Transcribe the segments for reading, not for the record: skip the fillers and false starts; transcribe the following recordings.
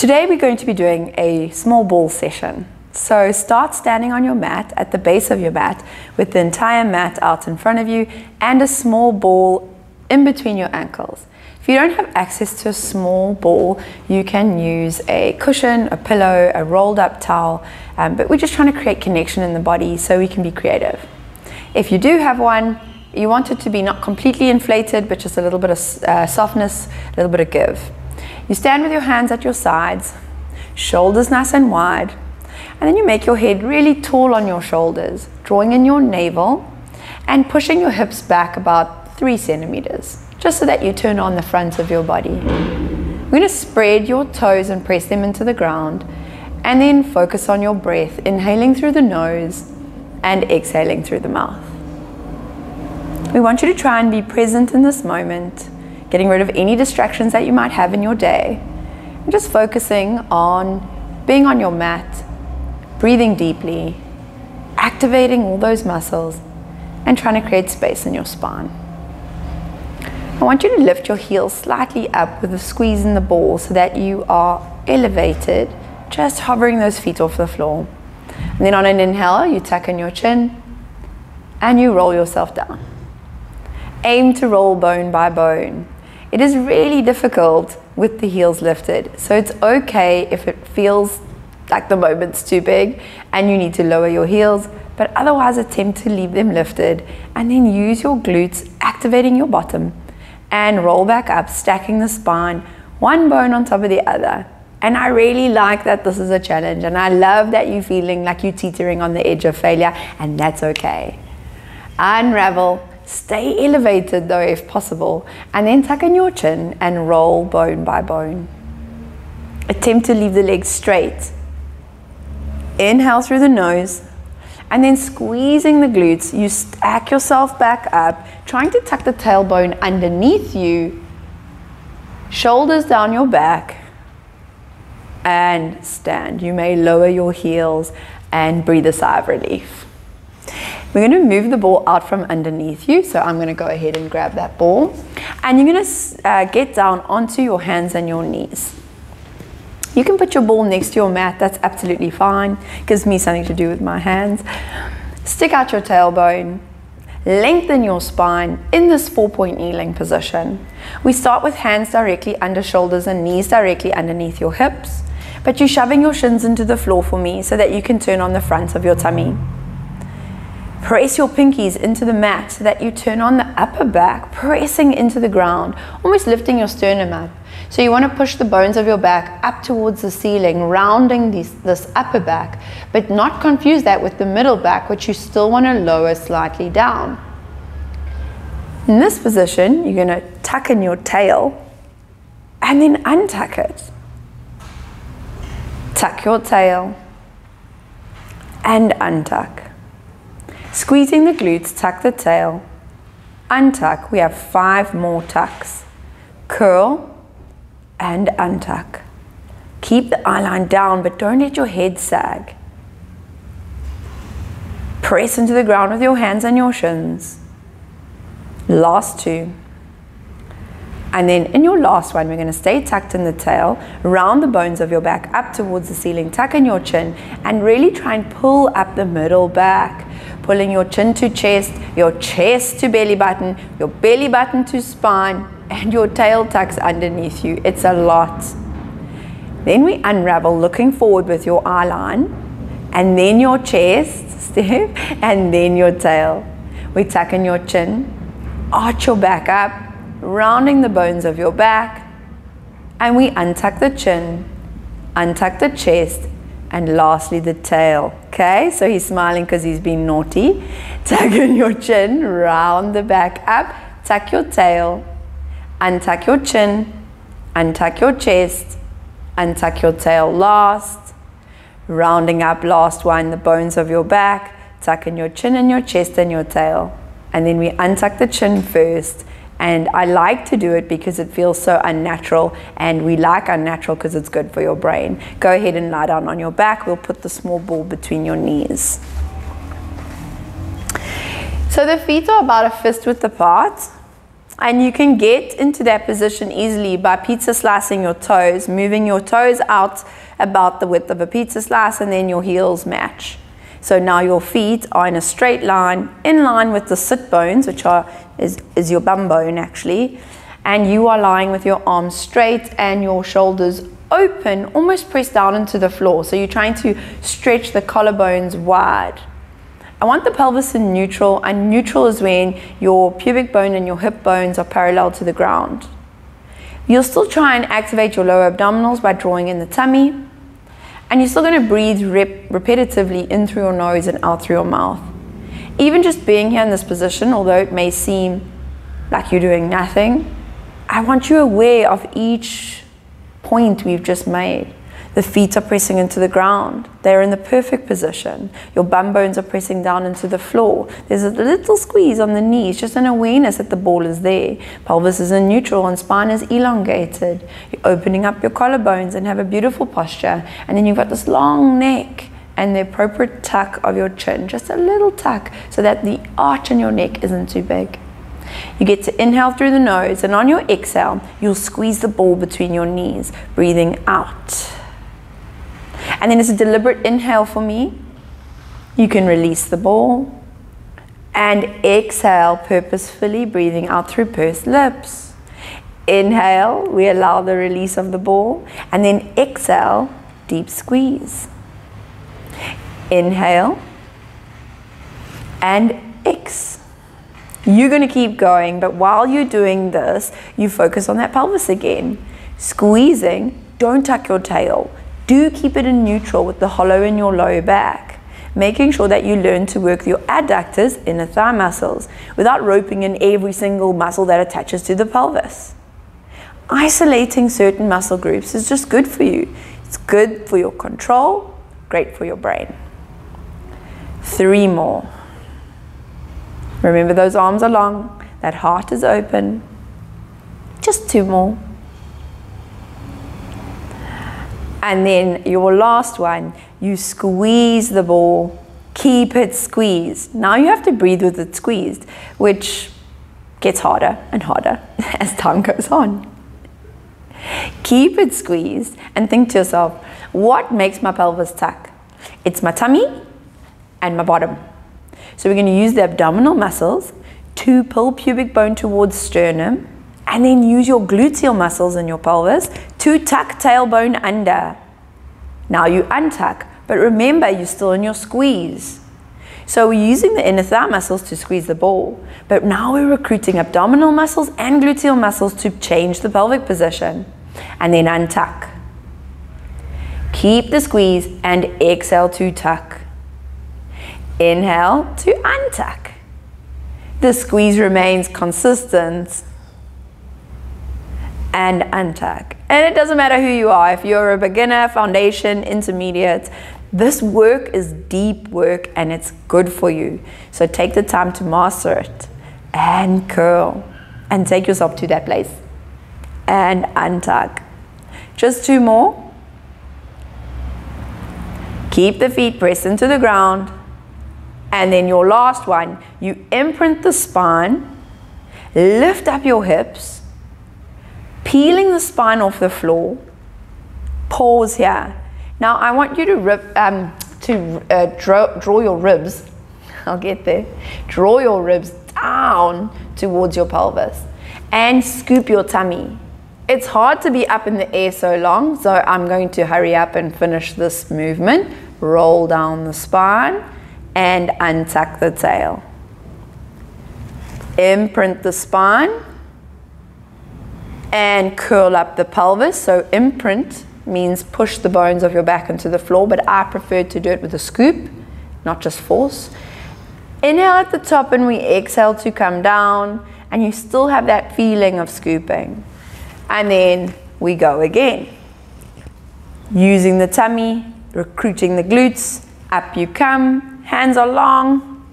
Today we're going to be doing a small ball session. So start standing on your mat at the base of your mat with the entire mat out in front of you and a small ball in between your ankles. If you don't have access to a small ball, you can use a cushion, a pillow, a rolled up towel, but we're just trying to create connection in the body so we can be creative. If you do have one, you want it to be not completely inflated, but just a little bit of softness, a little bit of give. You stand with your hands at your sides, shoulders nice and wide, and then you make your head really tall on your shoulders, drawing in your navel and pushing your hips back about 3 centimeters, just so that you turn on the front of your body. We're going to spread your toes and press them into the ground, and then focus on your breath, inhaling through the nose and exhaling through the mouth. We want you to try and be present in this moment, getting rid of any distractions that you might have in your day, and just focusing on being on your mat, breathing deeply, activating all those muscles, and trying to create space in your spine. I want you to lift your heels slightly up with a squeeze in the ball so that you are elevated, just hovering those feet off the floor. And then on an inhale, you tuck in your chin and you roll yourself down. Aim to roll bone by bone. It is really difficult with the heels lifted, so it's okay if it feels like the moment's too big and you need to lower your heels, but otherwise attempt to leave them lifted and then use your glutes, activating your bottom, and roll back up, stacking the spine, one bone on top of the other. And I really like that this is a challenge, and I love that you're feeling like you're teetering on the edge of failure, and that's okay. Unravel. Stay elevated though if possible, and then tuck in your chin and roll bone by bone. Attempt to leave the legs straight. Inhale through the nose, and then squeezing the glutes, you stack yourself back up, trying to tuck the tailbone underneath you, shoulders down your back, and stand. You may lower your heels and breathe a sigh of relief. We're going to move the ball out from underneath you, so I'm going to go ahead and grab that ball, and you're going to get down onto your hands and your knees. You can put your ball next to your mat, that's absolutely fine. Gives me something to do with my hands. Stick out your tailbone, lengthen your spine in this 4-point kneeling position. We start with hands directly under shoulders and knees directly underneath your hips, but you're shoving your shins into the floor for me so that you can turn on the front of your tummy. Press your pinkies into the mat so that you turn on the upper back, pressing into the ground, almost lifting your sternum up. So you want to push the bones of your back up towards the ceiling, rounding this upper back, but not confuse that with the middle back, which you still want to lower slightly down. In this position, you're going to tuck in your tail and then untuck it. Tuck your tail and untuck. Squeezing the glutes, tuck the tail, untuck. We have 5 more tucks. Curl and untuck. Keep the eye line down, but don't let your head sag. Press into the ground with your hands and your shins. Last 2. And then in your last one, we're going to stay tucked in the tail, round the bones of your back up towards the ceiling, tuck in your chin, and really try and pull up the middle back. Pulling your chin to chest, your chest to belly button, your belly button to spine, and your tail tucks underneath you. It's a lot. Then we unravel, looking forward with your eye line, and then your chest step, and then your tail. We tuck in your chin, arch your back up, rounding the bones of your back, and we untuck the chin, untuck the chest, and lastly the tail. Okay, so he's smiling because he's been naughty. Tuck in your chin, round the back up, tuck your tail, untuck your chin, untuck your chest, untuck your tail last, rounding up last one, the bones of your back, tuck in your chin and your chest and your tail, and then we untuck the chin first. And I like to do it because it feels so unnatural, and we like unnatural because it's good for your brain. Go ahead and lie down on your back. We'll put the small ball between your knees. So the feet are about a fist width apart. And you can get into that position easily by pizza slicing your toes, moving your toes out about the width of a pizza slice, and then your heels match. So now your feet are in a straight line, in line with the sit bones, which is your bum bone actually. And you are lying with your arms straight and your shoulders open, almost pressed down into the floor. So you're trying to stretch the collarbones wide. I want the pelvis in neutral, and neutral is when your pubic bone and your hip bones are parallel to the ground. You'll still try and activate your lower abdominals by drawing in the tummy, and you're still going to breathe repetitively in through your nose and out through your mouth. Even just being here in this position, although it may seem like you're doing nothing, I want you aware of each point we've just made. The feet are pressing into the ground. They're in the perfect position. Your bum bones are pressing down into the floor. There's a little squeeze on the knees, just an awareness that the ball is there. Pelvis is in neutral and spine is elongated. You're opening up your collarbones and have a beautiful posture. And then you've got this long neck and the appropriate tuck of your chin, just a little tuck so that the arch in your neck isn't too big. You get to inhale through the nose, and on your exhale, you'll squeeze the ball between your knees, breathing out. And then it's a deliberate inhale for me. You can release the ball. And exhale purposefully, breathing out through pursed lips. Inhale, we allow the release of the ball. And then exhale, deep squeeze. Inhale. And exhale. You're going to keep going, but while you're doing this, you focus on that pelvis again. Squeezing, don't tuck your tail. Do keep it in neutral with the hollow in your low back, making sure that you learn to work your adductors, inner thigh muscles, without roping in every single muscle that attaches to the pelvis. Isolating certain muscle groups is just good for you. It's good for your control, great for your brain. 3 more. Remember, those arms are long, that heart is open. Just 2 more. And then your last one, you squeeze the ball, keep it squeezed. Now you have to breathe with it squeezed, which gets harder and harder as time goes on. Keep it squeezed and think to yourself, what makes my pelvis tuck? It's my tummy and my bottom. So we're going to use the abdominal muscles to pull pubic bone towards sternum, and then use your gluteal muscles in your pelvis to tuck tailbone under. Now you untuck, but remember you're still in your squeeze. So we're using the inner thigh muscles to squeeze the ball, but now we're recruiting abdominal muscles and gluteal muscles to change the pelvic position. And then untuck. Keep the squeeze and exhale to tuck. Inhale to untuck. The squeeze remains consistent. And untuck. And it doesn't matter who you are, if you're a beginner, foundation, intermediate, this work is deep work and it's good for you. So take the time to master it and curl and take yourself to that place and untuck. Just 2 more. Keep the feet pressed into the ground. And then your last one, you imprint the spine, lift up your hips, peeling the spine off the floor, pause here. Now I want you to draw your ribs, I'll get there, draw your ribs down towards your pelvis and scoop your tummy. It's hard to be up in the air so long, so I'm going to hurry up and finish this movement. Roll down the spine and untuck the tail. Imprint the spine and curl up the pelvis. So imprint means push the bones of your back into the floor, but I prefer to do it with a scoop, not just force. Inhale at the top and we exhale to come down, and you still have that feeling of scooping. And then we go again. Using the tummy, recruiting the glutes, up you come, hands are long,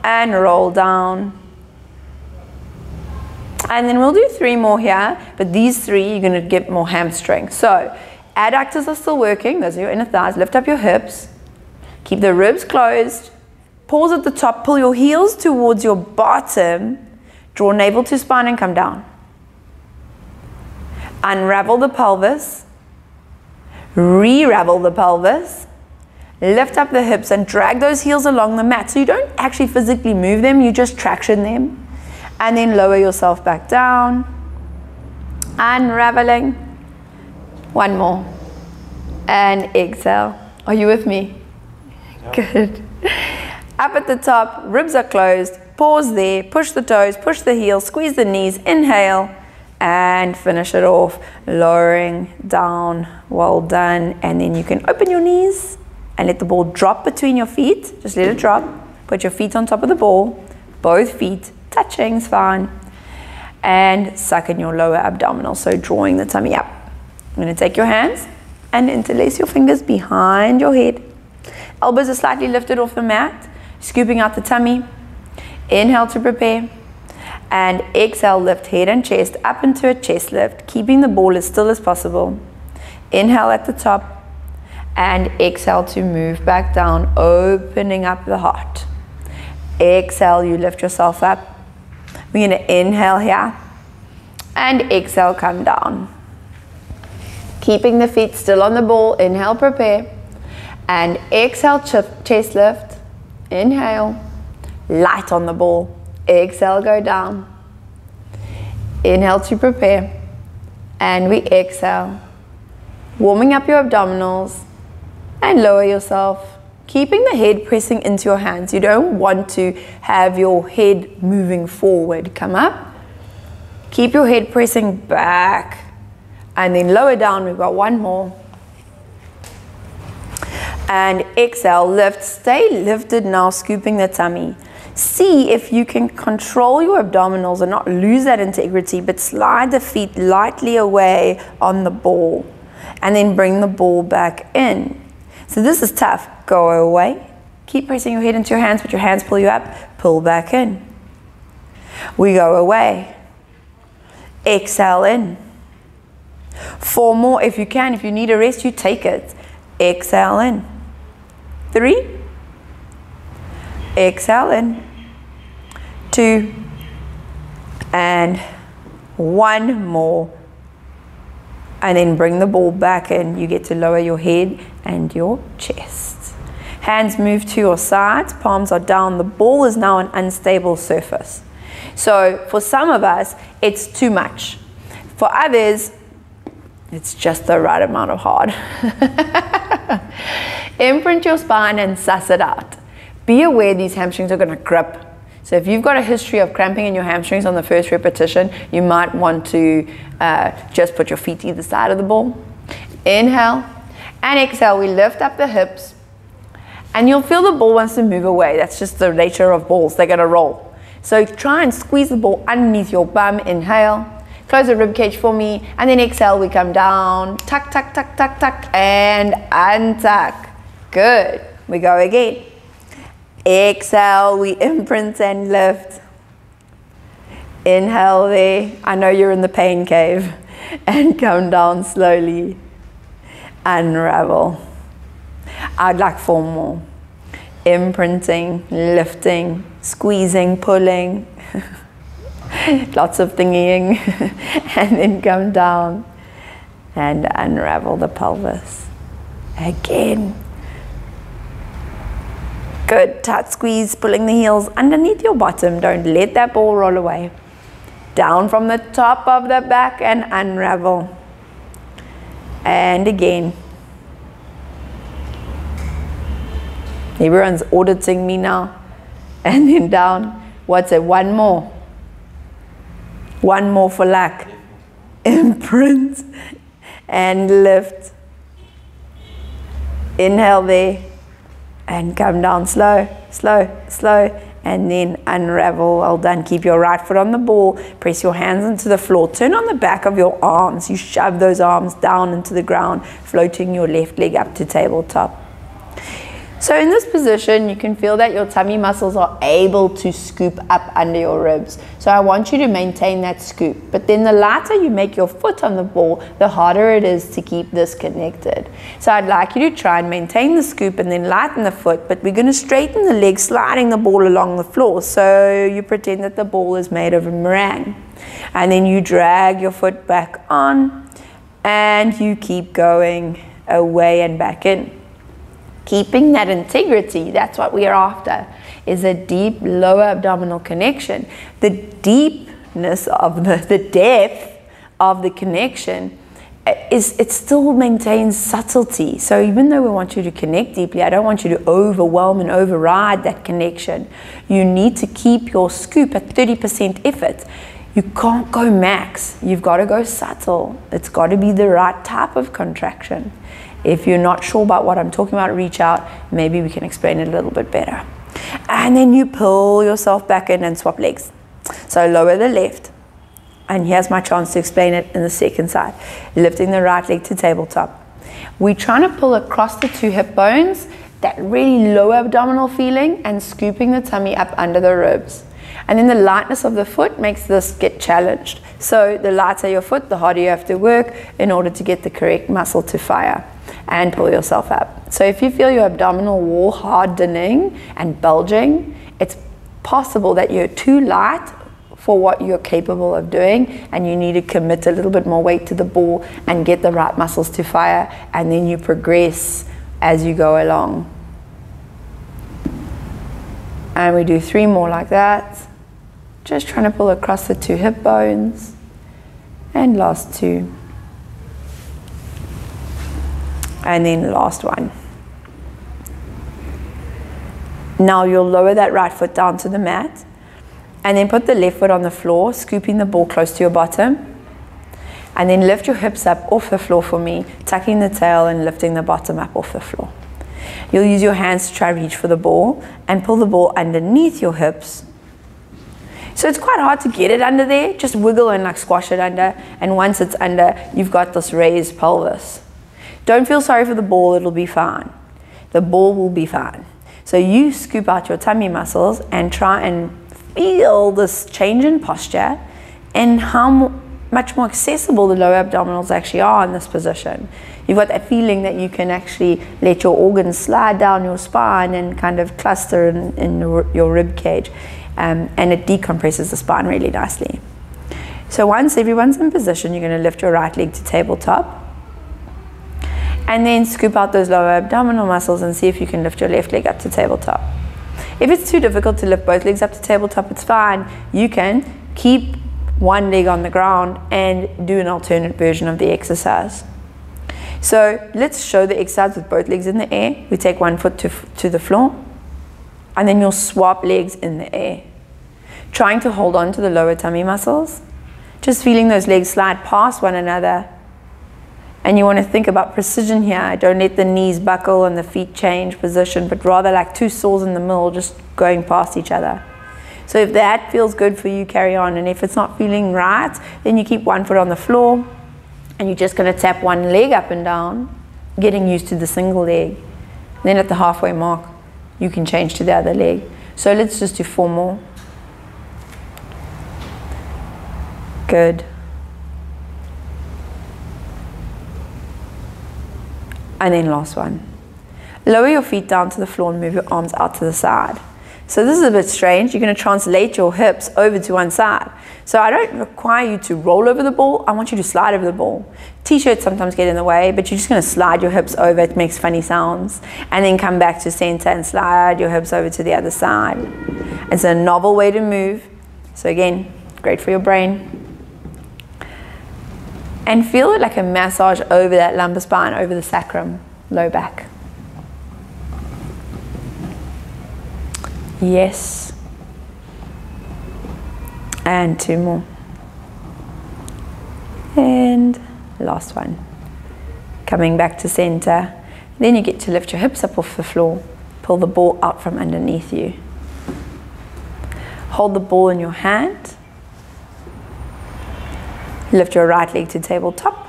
and roll down. And then we'll do 3 more here, but these 3 you're going to get more hamstring. So adductors are still working, those are your inner thighs. Lift up your hips, keep the ribs closed, pause at the top, pull your heels towards your bottom, Draw navel to spine and come down. Unravel the pelvis. Re-ravel the pelvis. Lift up the hips and drag those heels along the mat. So you don't actually physically move them, you just traction them. And then lower yourself back down. Unraveling. One more. And exhale. Are you with me? Yep. Good. Up at the top, ribs are closed. Pause there. Push the toes, push the heels, squeeze the knees. Inhale. And finish it off. Lowering down. Well done. And then you can open your knees and let the ball drop between your feet. Just let it drop. Put your feet on top of the ball. Both feet touching is fine. And suck in your lower abdominal. So drawing the tummy up. I'm going to take your hands and interlace your fingers behind your head. Elbows are slightly lifted off the mat. Scooping out the tummy. Inhale to prepare. And exhale, lift head and chest up into a chest lift. Keeping the ball as still as possible. Inhale at the top. And exhale to move back down, opening up the heart. Exhale, you lift yourself up. We're going to inhale here. And exhale, come down. Keeping the feet still on the ball. Inhale, prepare. And exhale, chest lift. Inhale. Light on the ball. Exhale, go down. Inhale to prepare. And we exhale. Warming up your abdominals. And lower yourself, keeping the head pressing into your hands. You don't want to have your head moving forward. Come up. Keep your head pressing back. And then lower down. We've got one more. And exhale, lift. Stay lifted now, scooping the tummy. See if you can control your abdominals and not lose that integrity, but slide the feet lightly away on the ball. And then bring the ball back in. So this is tough. Go away. Keep pressing your head into your hands, but your hands pull you up. Pull back in. We go away. Exhale in. 4 more if you can. If you need a rest, you take it. Exhale in. 3. Exhale in. 2. And 1 more. And then bring the ball back in. You get to lower your head and your chest. Hands move to your sides, palms are down. The ball is now an unstable surface. So for some of us, it's too much. For others, it's just the right amount of hard. Imprint your spine and suss it out. Be aware these hamstrings are going to grip. So if you've got a history of cramping in your hamstrings on the first repetition, you might want to just put your feet either side of the ball. Inhale and exhale. We lift up the hips and you'll feel the ball wants to move away. That's just the nature of balls. They're going to roll. So try and squeeze the ball underneath your bum. Inhale. Close the rib cage for me. And then exhale, we come down. Tuck, tuck, tuck, tuck, tuck. And untuck. Good. We go again. Exhale, we imprint and lift. Inhale there. I know you're in the pain cave. And come down slowly. Unravel. I'd like 4 more. Imprinting, lifting, squeezing, pulling. Lots of thingying. And then come down. And unravel the pelvis. Again. Good, tight squeeze, pulling the heels underneath your bottom. Don't let that ball roll away. Down from the top of the back and unravel. And again. Everyone's auditing me now. And then down. What's it? 1 more. 1 more for luck. Imprint and lift. Inhale there. And come down slow, slow, slow, and then unravel. Well done. Keep your right foot on the ball. Press your hands into the floor. Turn on the back of your arms. You shove those arms down into the ground, floating your left leg up to tabletop. So in this position, you can feel that your tummy muscles are able to scoop up under your ribs. So I want you to maintain that scoop. But then the lighter you make your foot on the ball, the harder it is to keep this connected. So I'd like you to try and maintain the scoop and then lighten the foot, but we're going to straighten the leg, sliding the ball along the floor. So you pretend that the ball is made of a meringue. And then you drag your foot back on and you keep going away and back in. Keeping that integrity, that's what we are after, is a deep lower abdominal connection. The deepness of the depth of the connection it still maintains subtlety. So even though we want you to connect deeply, I don't want you to overwhelm and override that connection. You need to keep your scoop at 30% effort. You can't go max. You've got to go subtle. It's got to be the right type of contraction. If you're not sure about what I'm talking about, reach out. Maybe we can explain it a little bit better. And then you pull yourself back in and swap legs. So lower the left. And here's my chance to explain it in the second side. Lifting the right leg to tabletop. We're trying to pull across the two hip bones, that really lower abdominal feeling, and scooping the tummy up under the ribs. And then the lightness of the foot makes this get challenged. So the lighter your foot, the harder you have to work in order to get the correct muscle to fire and pull yourself up. So if you feel your abdominal wall hardening and bulging, it's possible that you're too light for what you're capable of doing, and you need to commit a little bit more weight to the ball and get the right muscles to fire, and then you progress as you go along. And we do 3 more like that. Just trying to pull across the two hip bones. And last 2. And then last one. Now you'll lower that right foot down to the mat. And then put the left foot on the floor, scooping the ball close to your bottom. And then lift your hips up off the floor for me, tucking the tail and lifting the bottom up off the floor. You'll use your hands to try to reach for the ball and pull the ball underneath your hips. So it's quite hard to get it under there. Just wiggle and like squash it under. And once it's under, you've got this raised pelvis. Don't feel sorry for the ball, it'll be fine. The ball will be fine. So you scoop out your tummy muscles and try and feel this change in posture and how much more accessible the lower abdominals actually are in this position. You've got that feeling that you can actually let your organs slide down your spine and kind of cluster in your rib cage, and it decompresses the spine really nicely. So once everyone's in position, you're going to lift your right leg to tabletop and then scoop out those lower abdominal muscles and see if you can lift your left leg up to tabletop. If it's too difficult to lift both legs up to tabletop, it's fine. You can keep one leg on the ground and do an alternate version of the exercise. So let's show the exercise with both legs in the air. We take one foot to the floor, and then you'll swap legs in the air, trying to hold on to the lower tummy muscles, just feeling those legs slide past one another. And you want to think about precision here. Don't let the knees buckle and the feet change position, but rather like 2 saws in the middle, just going past each other. So if that feels good for you, carry on. And if it's not feeling right, then you keep one foot on the floor and you're just going to tap one leg up and down, getting used to the single leg. Then at the halfway mark, you can change to the other leg. So let's just do 4 more. Good. And then last one. Lower your feet down to the floor and move your arms out to the side. So this is a bit strange. You're going to translate your hips over to one side. So I don't require you to roll over the ball. I want you to slide over the ball. T-shirts sometimes get in the way, but you're just going to slide your hips over. It makes funny sounds. And then come back to center and slide your hips over to the other side. It's a novel way to move. So again, great for your brain. And feel it like a massage over that lumbar spine, over the sacrum, low back. Yes. And 2 more. And last one. Coming back to center. Then you get to lift your hips up off the floor. Pull the ball out from underneath you. Hold the ball in your hand. Lift your right leg to tabletop.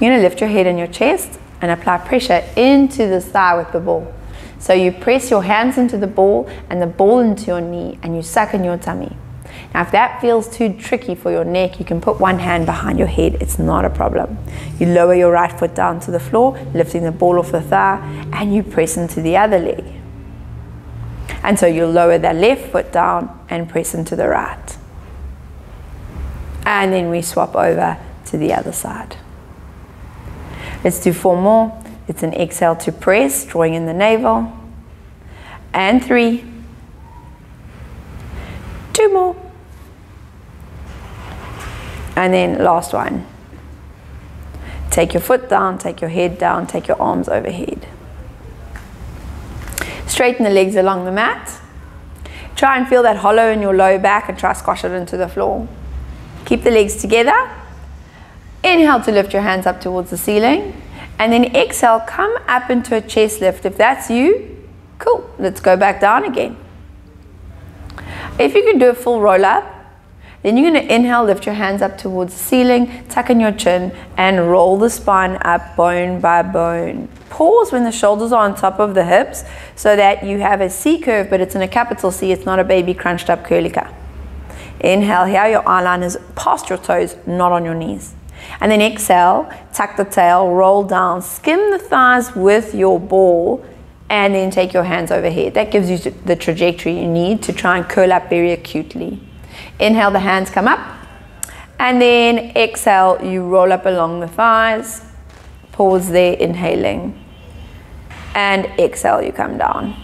You're going to lift your head and your chest and apply pressure into the thigh with the ball. So you press your hands into the ball and the ball into your knee, and you suck in your tummy. Now if that feels too tricky for your neck, you can put one hand behind your head. It's not a problem. You lower your right foot down to the floor, lifting the ball off the thigh, and you press into the other leg. And so you'll lower that left foot down and press into the right. And then we swap over to the other side. Let's do 4 more. It's an exhale to press, drawing in the navel. And 3. 2 more. And then last one. Take your foot down, take your head down, take your arms overhead. Straighten the legs along the mat. Try and feel that hollow in your low back and try squash it into the floor. Keep the legs together. Inhale to lift your hands up towards the ceiling. And then exhale, come up into a chest lift. If that's you, cool. Let's go back down again. If you can do a full roll up, then you're going to inhale, lift your hands up towards the ceiling, tuck in your chin, and roll the spine up bone by bone. Pause when the shoulders are on top of the hips so that you have a C curve, but it's in a capital C. It's not a baby crunched up curlica. Inhale here, your eye line is past your toes, not on your knees. And then exhale, tuck the tail, roll down, skim the thighs with your ball, and then take your hands overhead. That gives you the trajectory you need to try and curl up very acutely. Inhale, the hands come up, and then exhale, you roll up along the thighs. Pause there, inhaling, and exhale, you come down.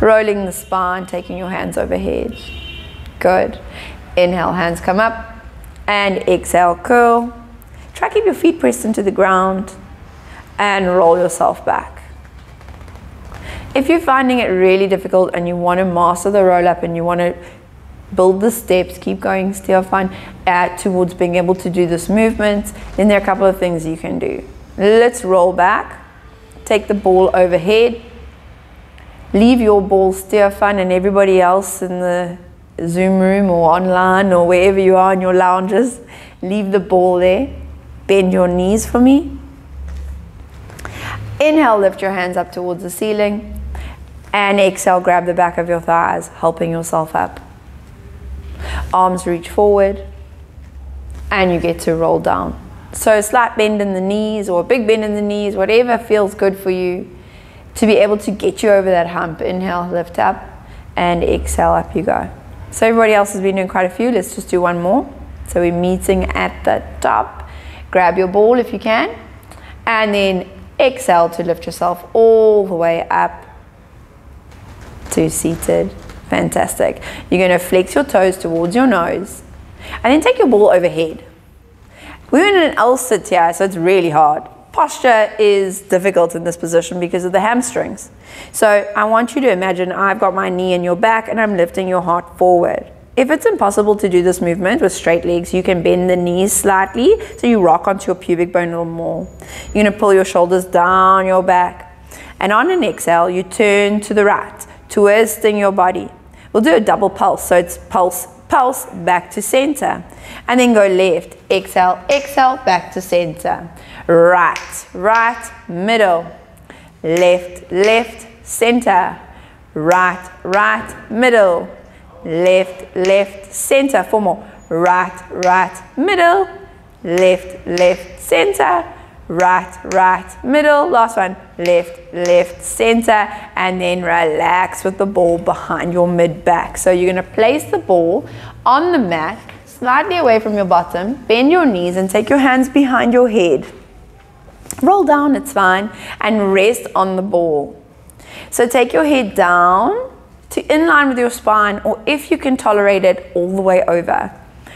Rolling the spine, taking your hands overhead. Good. Inhale, hands come up, and exhale, curl. Try to keep your feet pressed into the ground and roll yourself back. If you're finding it really difficult and you want to master the roll up and you want to build the steps, keep going, still fine, towards being able to do this movement, then there are a couple of things you can do. Let's roll back. Take the ball overhead. Leave your ball still fun, and everybody else in the Zoom room or online or wherever you are in your lounges, leave the ball there. Bend your knees for me. Inhale, lift your hands up towards the ceiling, and exhale, grab the back of your thighs, helping yourself up. Arms reach forward, and you get to roll down. So a slight bend in the knees or a big bend in the knees, whatever feels good for you to be able to get you over that hump. Inhale, lift up, and exhale, up you go. So everybody else has been doing quite a few. Let's just do one more. So we're meeting at the top. Grab your ball if you can, and then exhale to lift yourself all the way up to seated. Fantastic. You're going to flex your toes towards your nose, and then take your ball overhead. We're in an L sit here, so it's really hard. Posture is difficult in this position because of the hamstrings. So I want you to imagine I've got my knee in your back and I'm lifting your heart forward. If it's impossible to do this movement with straight legs, you can bend the knees slightly so you rock onto your pubic bone a little more. You're going to pull your shoulders down your back. And on an exhale, you turn to the right, twisting your body. We'll do a double pulse. So it's pulse, pulse, back to center. And then go left. Exhale, exhale, back to center. Right, right, middle. Left, left, center. Right, right, middle. Left, left, center. 4 more. Right, right, middle. Left, left, center. Right, right, middle. Last one. Left, left, center. And then relax with the ball behind your mid back. So you're going to place the ball on the mat, slightly away from your bottom. Bend your knees and take your hands behind your head. Roll down, it's fine. And rest on the ball. So take your head down to in line with your spine, or if you can tolerate it, all the way over.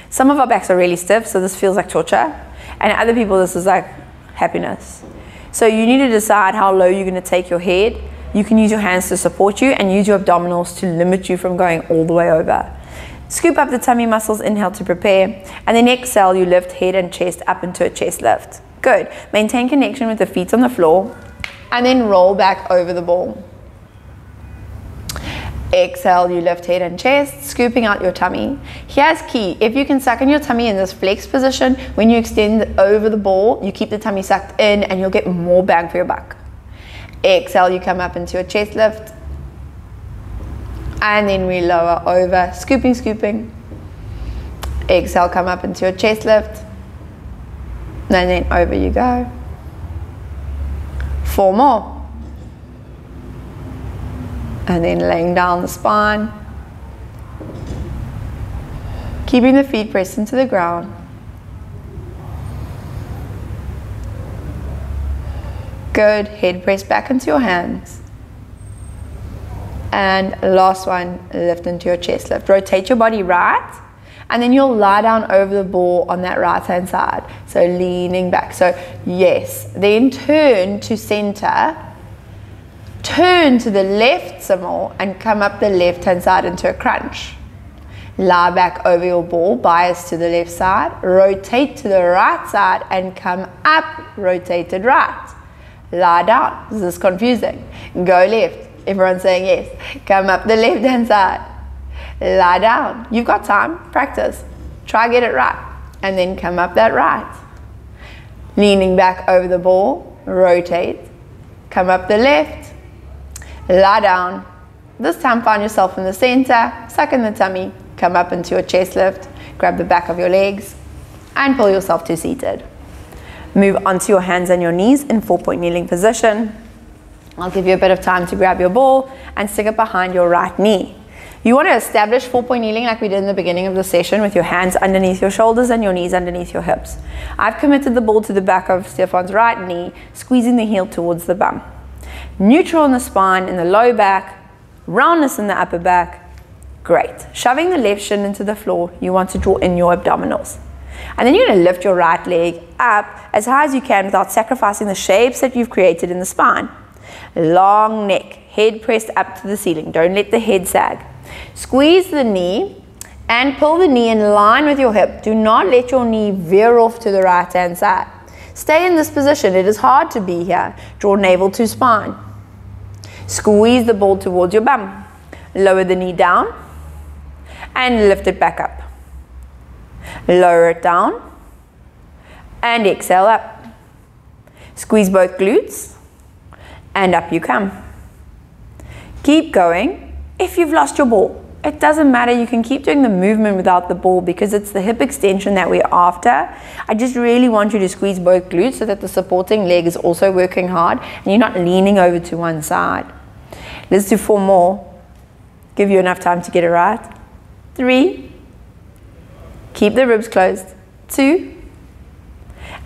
Some of our backs are really stiff, so this feels like torture. And other people, this is like happiness. So you need to decide how low you're going to take your head. You can use your hands to support you and use your abdominals to limit you from going all the way over. Scoop up the tummy muscles, inhale to prepare, and then exhale, you lift head and chest up into a chest lift. Good. Maintain connection with the feet on the floor, and then roll back over the ball. Exhale, you lift head and chest, scooping out your tummy. Here's key. If you can suck in your tummy in this flex position, when you extend over the ball, you keep the tummy sucked in and you'll get more bang for your buck. Exhale, you come up into your chest lift. And then we lower over, scooping, scooping. Exhale, come up into your chest lift. And then over you go. 4 more. And then laying down the spine. Keeping the feet pressed into the ground. Good. Head pressed back into your hands. And last one, lift into your chest lift. Rotate your body right. And then you'll lie down over the ball on that right hand side. So leaning back. So yes. Then turn to center. Turn to the left some more and come up the left hand side into a crunch. Lie back over your ball, bias to the left side, rotate to the right side and come up, rotated right. Lie down. This is confusing. Go left. Everyone's saying yes. Come up the left hand side. Lie down. You've got time. Practice. Try get it right. And then come up that right. Leaning back over the ball, rotate. Come up the left. Lie down. This time find yourself in the center, suck in the tummy, come up into your chest lift, grab the back of your legs and pull yourself to seated. Move onto your hands and your knees in 4-point kneeling position. I'll give you a bit of time to grab your ball and stick it behind your right knee. You want to establish 4-point kneeling like we did in the beginning of the session with your hands underneath your shoulders and your knees underneath your hips. I've committed the ball to the back of Stefan's right knee, squeezing the heel towards the bum. Neutral in the spine, in the low back, roundness in the upper back. Great. Shoving the left shin into the floor, you want to draw in your abdominals. And then you're going to lift your right leg up as high as you can without sacrificing the shapes that you've created in the spine. Long neck, head pressed up to the ceiling. Don't let the head sag. Squeeze the knee and pull the knee in line with your hip. Do not let your knee veer off to the right hand side. Stay in this position. It is hard to be here. Draw navel to spine. Squeeze the ball towards your bum. Lower the knee down and lift it back up. Lower it down and exhale up. Squeeze both glutes and up you come. Keep going. If you've lost your ball, it doesn't matter. You can keep doing the movement without the ball because it's the hip extension that we're after. I just really want you to squeeze both glutes so that the supporting leg is also working hard and you're not leaning over to one side. Let's do 4 more. Give you enough time to get it right. 3. Keep the ribs closed. 2.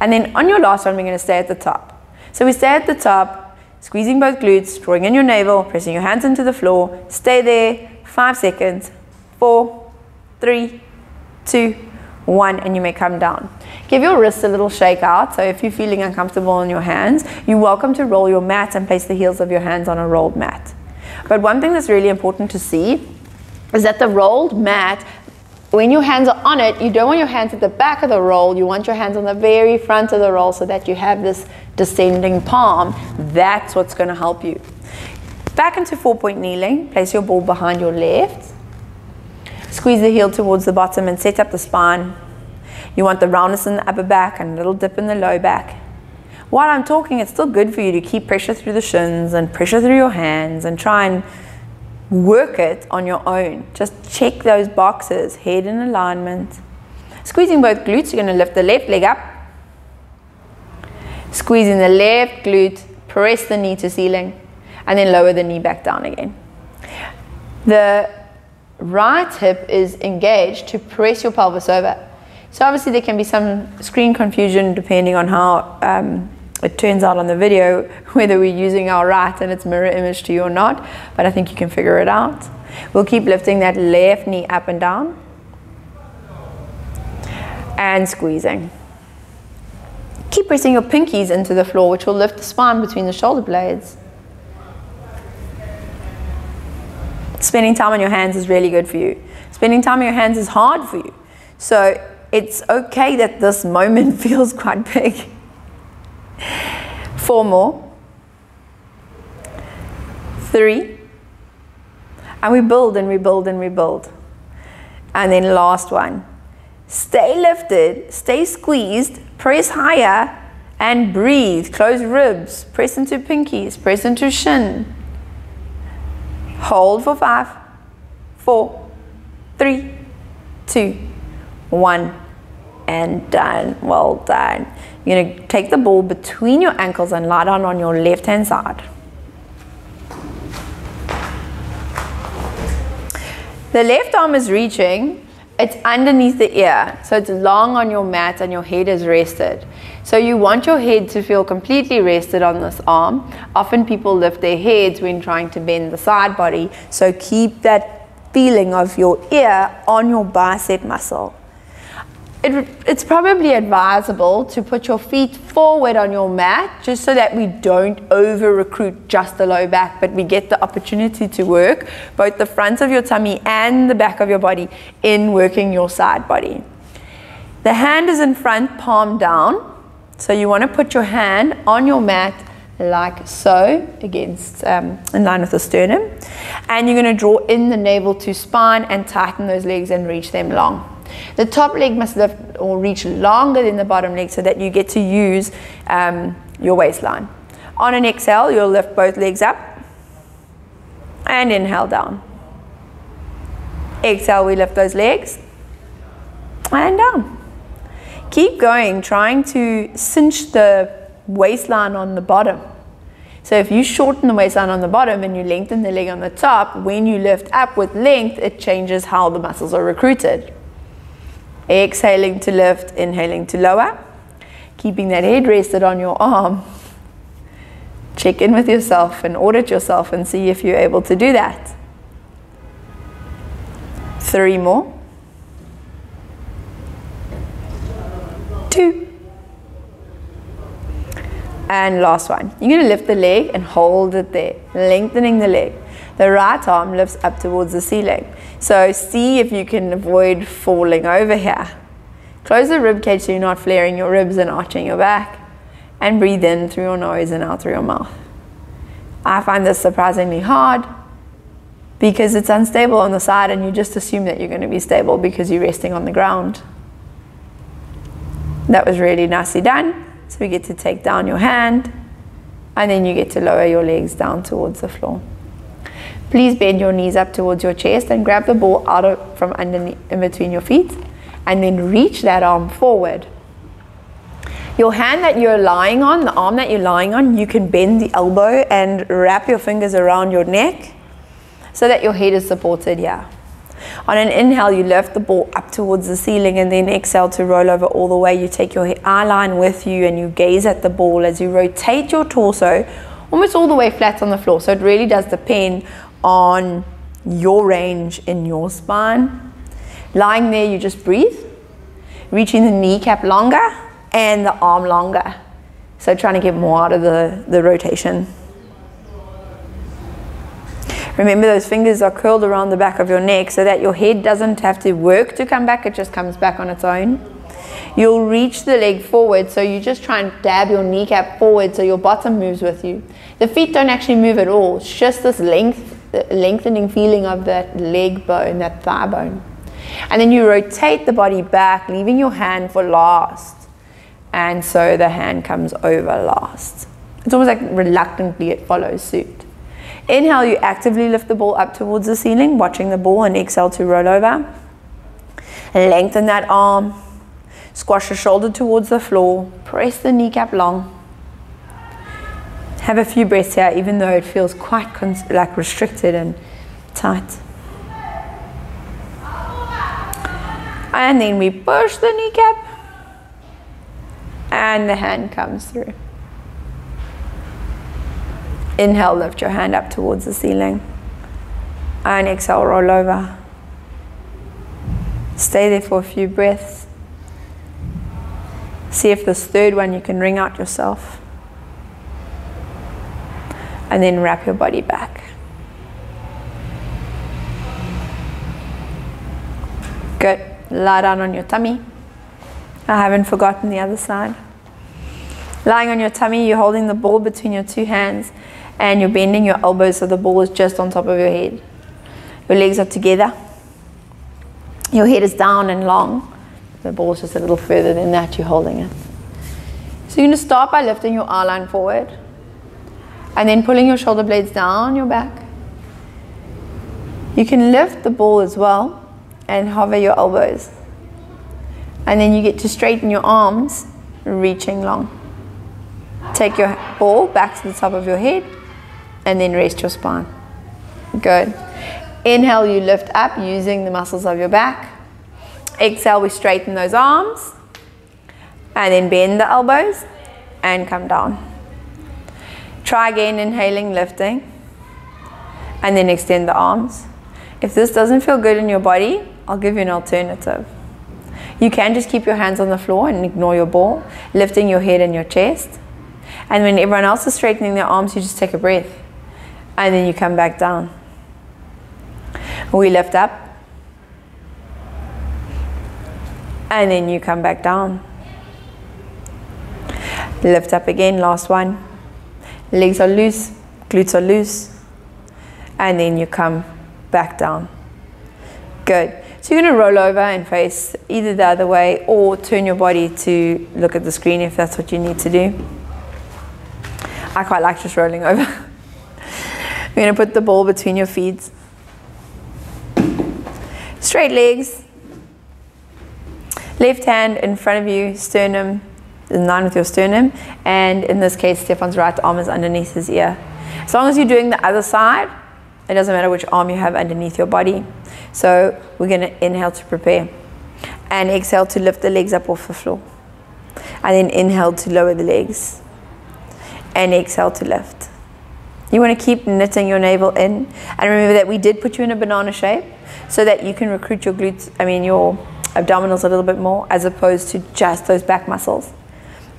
And then on your last one, we're going to stay at the top. So we stay at the top, squeezing both glutes, drawing in your navel, pressing your hands into the floor. Stay there. 5 seconds. 4, 3, 2, 1, and you may come down. Give your wrists a little shake out. So if you're feeling uncomfortable in your hands, you're welcome to roll your mat and place the heels of your hands on a rolled mat. But one thing that's really important to see is that the rolled mat, when your hands are on it, you don't want your hands at the back of the roll. You want your hands on the very front of the roll so that you have this descending palm. That's what's going to help you. Back into 4-point kneeling. Place your ball behind your left. Squeeze the heel towards the bottom and set up the spine. You want the roundness in the upper back and a little dip in the low back. While I'm talking, it's still good for you to keep pressure through the shins and pressure through your hands and try and work it on your own. Just check those boxes. Head in alignment. Squeezing both glutes, you're going to lift the left leg up. Squeezing the left glute, press the knee to ceiling. And then lower the knee back down again. The right hip is engaged to press your pelvis over. So obviously there can be some screen confusion depending on how it turns out on the video, whether we're using our right and it's mirror image to you or not, but I think you can figure it out. We'll keep lifting that left knee up and down and squeezing. Keep pressing your pinkies into the floor, which will lift the spine between the shoulder blades. Spending time on your hands is really good for you. Spending time on your hands is hard for you. So it's okay that this moment feels quite big. 4 more. 3. And we build and we build and we build. And then last one. Stay lifted, stay squeezed, press higher, and breathe. Close ribs, press into pinkies, press into shin. Hold for 5, 4, 3, 2, 1, and done. Well done. You're going to take the ball between your ankles and lie down on your left hand side. The left arm is reaching. It's underneath the ear, so it's long on your mat and your head is rested. So you want your head to feel completely rested on this arm. Often people lift their heads when trying to bend the side body, so keep that feeling of your ear on your bicep muscle. It's probably advisable to put your feet forward on your mat just so that we don't over-recruit just the low back, but we get the opportunity to work both the front of your tummy and the back of your body in working your side body. The hand is in front, palm down. So you want to put your hand on your mat like so, against in line with the sternum. And you're going to draw in the navel to spine and tighten those legs and reach them long. The top leg must lift or reach longer than the bottom leg so that you get to use your waistline. On an exhale, you'll lift both legs up and inhale down. Exhale, we lift those legs and down. Keep going, trying to cinch the waistline on the bottom. So if you shorten the waistline on the bottom and you lengthen the leg on the top, when you lift up with length, it changes how the muscles are recruited. Exhaling to lift, inhaling to lower. Keeping that head rested on your arm. Check in with yourself and audit yourself and see if you're able to do that. 3 more. 2. And last one. You're going to lift the leg and hold it there, lengthening the leg. The right arm lifts up towards the ceiling. So see if you can avoid falling over here. Close the rib cage so you're not flaring your ribs and arching your back. And breathe in through your nose and out through your mouth. I find this surprisingly hard because it's unstable on the side and you just assume that you're going to be stable because you're resting on the ground. That was really nicely done. So we get to take down your hand and then you get to lower your legs down towards the floor. Please bend your knees up towards your chest and grab the ball out from underneath, in between your feet, and then reach that arm forward. Your hand that you're lying on, the arm that you're lying on, you can bend the elbow and wrap your fingers around your neck so that your head is supported here. On an inhale, you lift the ball up towards the ceiling and then exhale to roll over all the way. You take your eye line with you and you gaze at the ball as you rotate your torso almost all the way flat on the floor. So it really does depend on your range in your spine. Lying there, you just breathe, reaching the kneecap longer and the arm longer. So trying to get more out of the rotation. Remember, those fingers are curled around the back of your neck so that your head doesn't have to work to come back, it just comes back on its own. You'll reach the leg forward, so you just try and dab your kneecap forward so your bottom moves with you. The feet don't actually move at all, it's just this lengthening feeling of that leg bone, that thigh bone. And then you rotate the body back, leaving your hand for last. And so the hand comes over last. It's almost like reluctantly it follows suit. Inhale, you actively lift the ball up towards the ceiling, watching the ball, and exhale to roll over. Lengthen that arm. Squash the shoulder towards the floor. Press the kneecap long. Have a few breaths here, even though it feels quite like restricted and tight. And then we push the kneecap. And the hand comes through. Inhale, lift your hand up towards the ceiling. And exhale, roll over. Stay there for a few breaths. See if this third one you can wring out yourself. And then wrap your body back. Good. Lie down on your tummy. I haven't forgotten the other side. Lying on your tummy, you're holding the ball between your two hands and you're bending your elbows so the ball is just on top of your head. Your legs are together. Your head is down and long. The ball is just a little further than that, you're holding it. So you're going to start by lifting your eye line forward and then pulling your shoulder blades down your back. You can lift the ball as well and hover your elbows. And then you get to straighten your arms, reaching long. Take your ball back to the top of your head and then rest your spine. Good. Inhale, you lift up using the muscles of your back. Exhale, we straighten those arms and then bend the elbows and come down. Try again, inhaling, lifting, and then extend the arms. If this doesn't feel good in your body, I'll give you an alternative. You can just keep your hands on the floor and ignore your ball, lifting your head and your chest. And when everyone else is straightening their arms, you just take a breath and then you come back down. We lift up and then you come back down. Lift up again, last one. Legs are loose, glutes are loose, and then you come back down. Good. So you're going to roll over and face either the other way or turn your body to look at the screen if that's what you need to do. I quite like just rolling over. You're going to put the ball between your feet. Straight legs. Left hand in front of you, sternum in line with your sternum, and in this case Stefan's right arm is underneath his ear. As long as you're doing the other side, it doesn't matter which arm you have underneath your body. So we're going to inhale to prepare and exhale to lift the legs up off the floor, and then inhale to lower the legs and exhale to lift. You want to keep knitting your navel in, and remember that we did put you in a banana shape so that you can recruit your glutes, your abdominals a little bit more, as opposed to just those back muscles.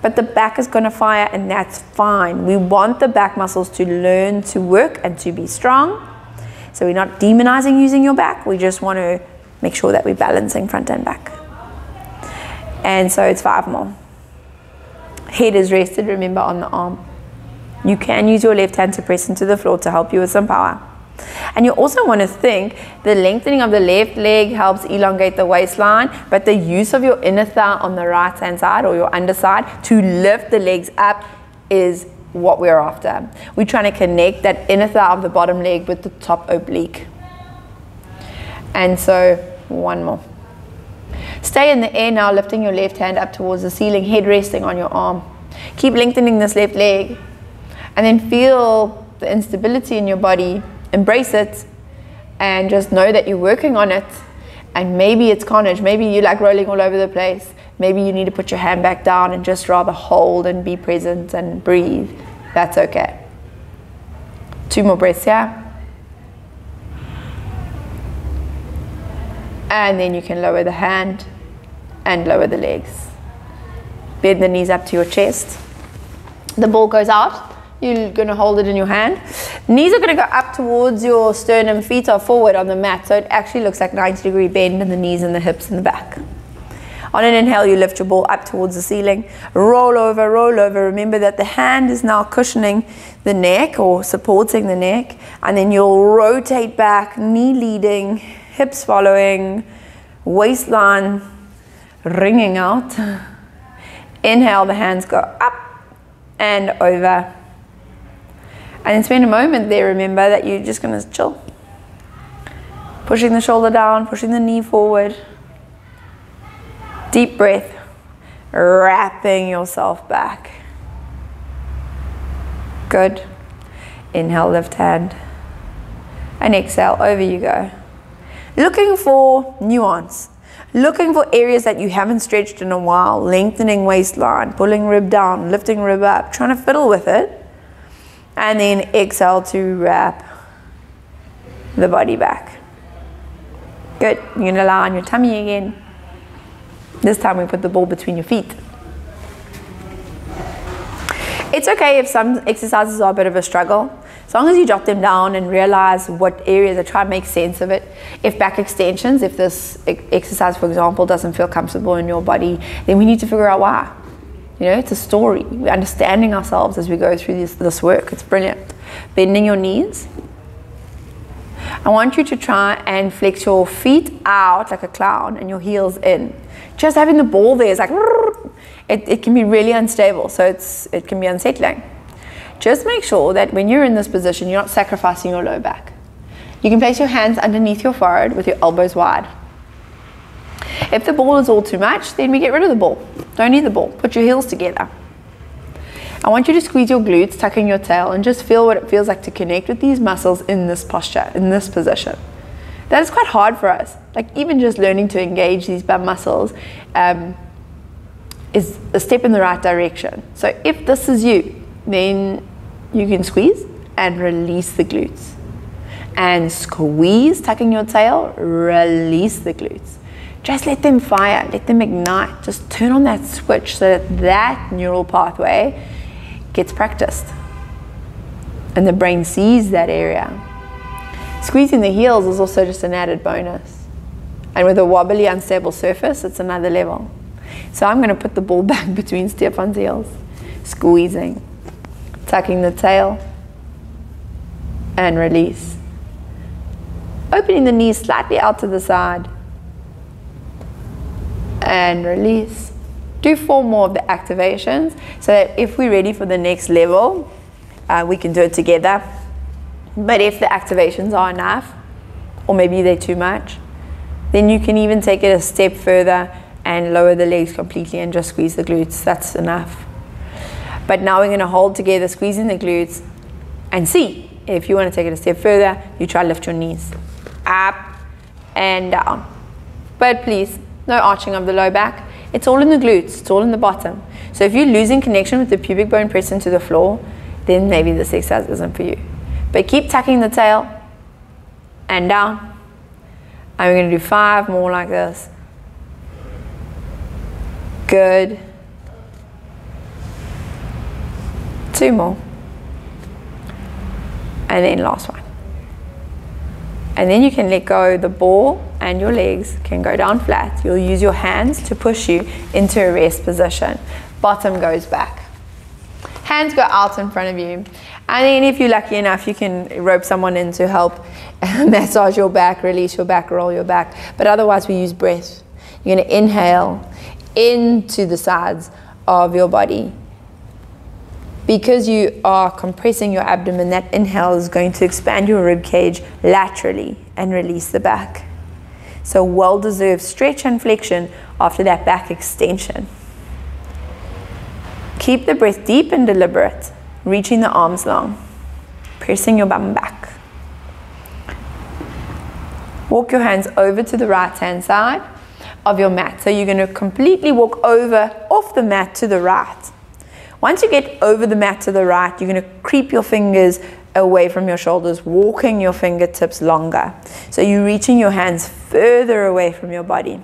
But the back is going to fire, and that's fine. We want the back muscles to learn to work and to be strong. So we're not demonizing using your back. We just want to make sure that we're balancing front and back. And so it's 5 more. Head is rested, remember, on the arm. You can use your left hand to press into the floor to help you with some power. And you also want to think the lengthening of the left leg helps elongate the waistline, but the use of your inner thigh on the right hand side or your underside to lift the legs up is what we're after. We're trying to connect that inner thigh of the bottom leg with the top oblique. And so 1 more. Stay in the air now, lifting your left hand up towards the ceiling, head resting on your arm. Keep lengthening this left leg and then feel the instability in your body. Embrace it and just know that you're working on it. And maybe it's carnage, maybe you like rolling all over the place. Maybe you need to put your hand back down and just rather hold and be present and breathe. That's okay. 2 more breaths here. And then you can lower the hand and lower the legs. Bend the knees up to your chest. The ball goes out. You're going to hold it in your hand. Knees are going to go up towards your sternum. Feet are forward on the mat. So it actually looks like 90-degree bend in the knees and the hips and the back. On an inhale, you lift your ball up towards the ceiling. Roll over, roll over. Remember that the hand is now cushioning the neck or supporting the neck. And then you'll rotate back, knee leading, hips following, waistline ringing out. Inhale, the hands go up and over. And then spend a moment there. Remember that you're just going to chill. Pushing the shoulder down, pushing the knee forward. Deep breath, wrapping yourself back. Good. Inhale, lift hand. And exhale, over you go. Looking for nuance. Looking for areas that you haven't stretched in a while. Lengthening waistline, pulling rib down, lifting rib up. Trying to fiddle with it. And then exhale to wrap the body back. Good. You're going to lie on your tummy again. This time we put the ball between your feet. It's okay if some exercises are a bit of a struggle. As long as you jot them down and realize what areas, try to make sense of it. If back extensions, if this exercise, for example, doesn't feel comfortable in your body, then we need to figure out why. It's a story. We're understanding ourselves as we go through this work. It's brilliant. Bending your knees. I want you to try and flex your feet out like a clown and your heels in. Just having the ball there is like, it can be really unstable, so it can be unsettling. Just make sure that when you're in this position, you're not sacrificing your low back. You can place your hands underneath your forehead with your elbows wide. If the ball is all too much, then we get rid of the ball. Don't need the ball. Put your heels together. I want you to squeeze your glutes, tucking your tail, and just feel what it feels like to connect with these muscles in this posture, in this position. That is quite hard for us. Like even just learning to engage these bum muscles is a step in the right direction. So if this is you, then you can squeeze and release the glutes. And squeeze, tucking your tail, release the glutes. Just let them fire, let them ignite. Just turn on that switch so that that neural pathway gets practiced. And the brain sees that area. Squeezing the heels is also just an added bonus. And with a wobbly, unstable surface, it's another level. So I'm going to put the ball back between Stefan's heels. Squeezing, tucking the tail, and release. Opening the knees slightly out to the side, and release. Do 4 more of the activations so that if we're ready for the next level, we can do it together. But if the activations are enough, or maybe they're too much, then you can even take it a step further and lower the legs completely and just squeeze the glutes. That's enough. But now we're going to hold together, squeezing the glutes, and see. If you want to take it a step further, you try to lift your knees up and down. But please, no arching of the low back. It's all in the glutes, it's all in the bottom. So if you're losing connection with the pubic bone pressed into the floor, then maybe this exercise isn't for you. But keep tucking the tail and down. And we're going to do 5 more like this. Good. 2 more. And then last one. And then you can let go the ball and your legs can go down flat. You'll use your hands to push you into a rest position. Bottom goes back. Hands go out in front of you. And then if you're lucky enough, you can rope someone in to help massage your back, release your back, roll your back. But otherwise we use breath. You're going to inhale into the sides of your body. Because you are compressing your abdomen, that inhale is going to expand your rib cage laterally and release the back. So well-deserved stretch and flexion after that back extension. Keep the breath deep and deliberate, reaching the arms long, pressing your bum back. Walk your hands over to the right-hand side of your mat. So you're going to completely walk over off the mat to the right. Once you get over the mat to the right, you're going to creep your fingers away from your shoulders, walking your fingertips longer. So you're reaching your hands further away from your body.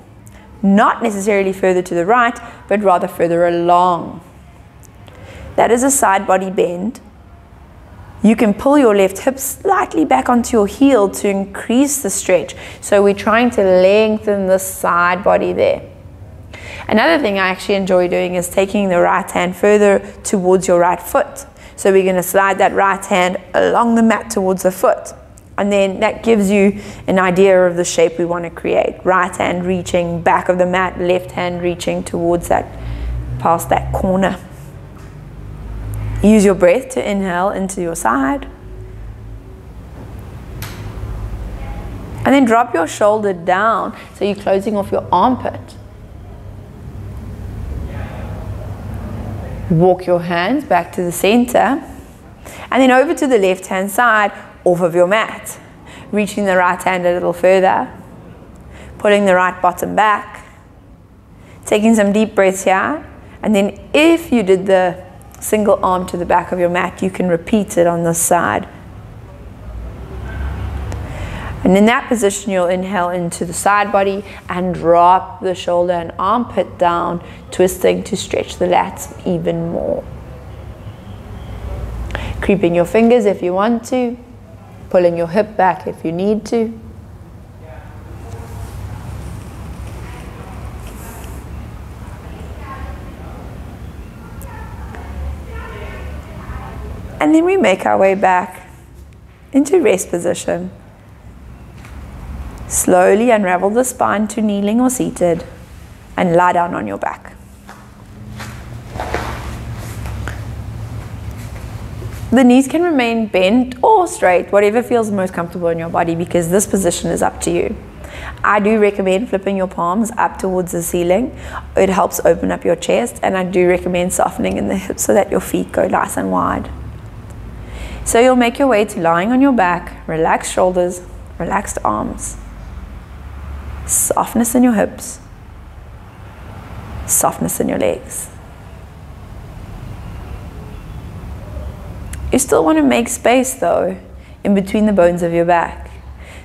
Not necessarily further to the right, but rather further along. That is a side body bend. You can pull your left hip slightly back onto your heel to increase the stretch. So we're trying to lengthen the side body there. Another thing I actually enjoy doing is taking the right hand further towards your right foot. So we're going to slide that right hand along the mat towards the foot. And then that gives you an idea of the shape we want to create. Right hand reaching back of the mat, left hand reaching towards that, past that corner. Use your breath to inhale into your side. And then drop your shoulder down so you're closing off your armpit. Walk your hands back to the center and then over to the left hand side off of your mat. Reaching the right hand a little further. Pulling the right bottom back. Taking some deep breaths here. And then if you did the single arm to the back of your mat, you can repeat it on this side. And in that position, you'll inhale into the side body and drop the shoulder and armpit down, twisting to stretch the lats even more. Creeping your fingers if you want to, pulling your hip back if you need to. And then we make our way back into rest position. Slowly unravel the spine to kneeling or seated and lie down on your back. The knees can remain bent or straight, whatever feels most comfortable in your body, because this position is up to you. I do recommend flipping your palms up towards the ceiling. It helps open up your chest, and I do recommend softening in the hips so that your feet go nice and wide. So you'll make your way to lying on your back, relaxed shoulders, relaxed arms, softness in your hips, softness in your legs. You still want to make space though in between the bones of your back.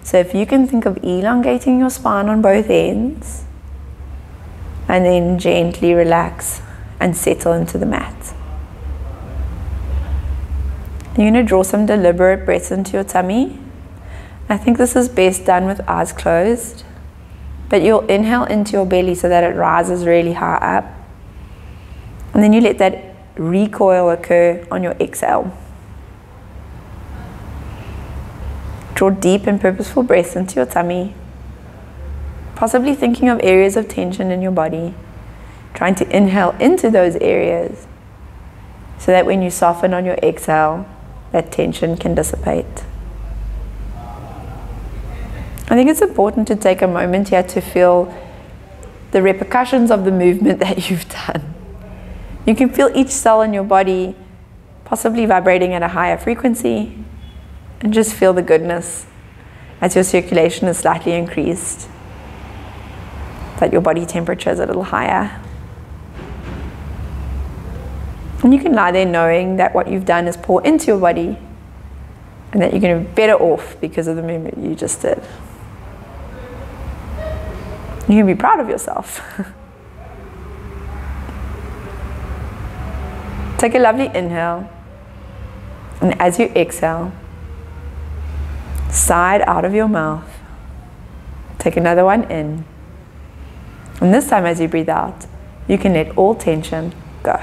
So if you can think of elongating your spine on both ends and then gently relax and settle into the mat. You're going to draw some deliberate breaths into your tummy. I think this is best done with eyes closed, but you'll inhale into your belly so that it rises really high up, and then you let that recoil occur on your exhale. Draw deep and purposeful breaths into your tummy, possibly thinking of areas of tension in your body, trying to inhale into those areas so that when you soften on your exhale, that tension can dissipate. I think it's important to take a moment here to feel the repercussions of the movement that you've done. You can feel each cell in your body possibly vibrating at a higher frequency, and just feel the goodness as your circulation is slightly increased, that your body temperature is a little higher. And you can lie there knowing that what you've done is pour into your body and that you're going to be better off because of the movement you just did. You can be proud of yourself. Take a lovely inhale, and as you exhale, side out of your mouth. Take another one in. And this time as you breathe out, you can let all tension go.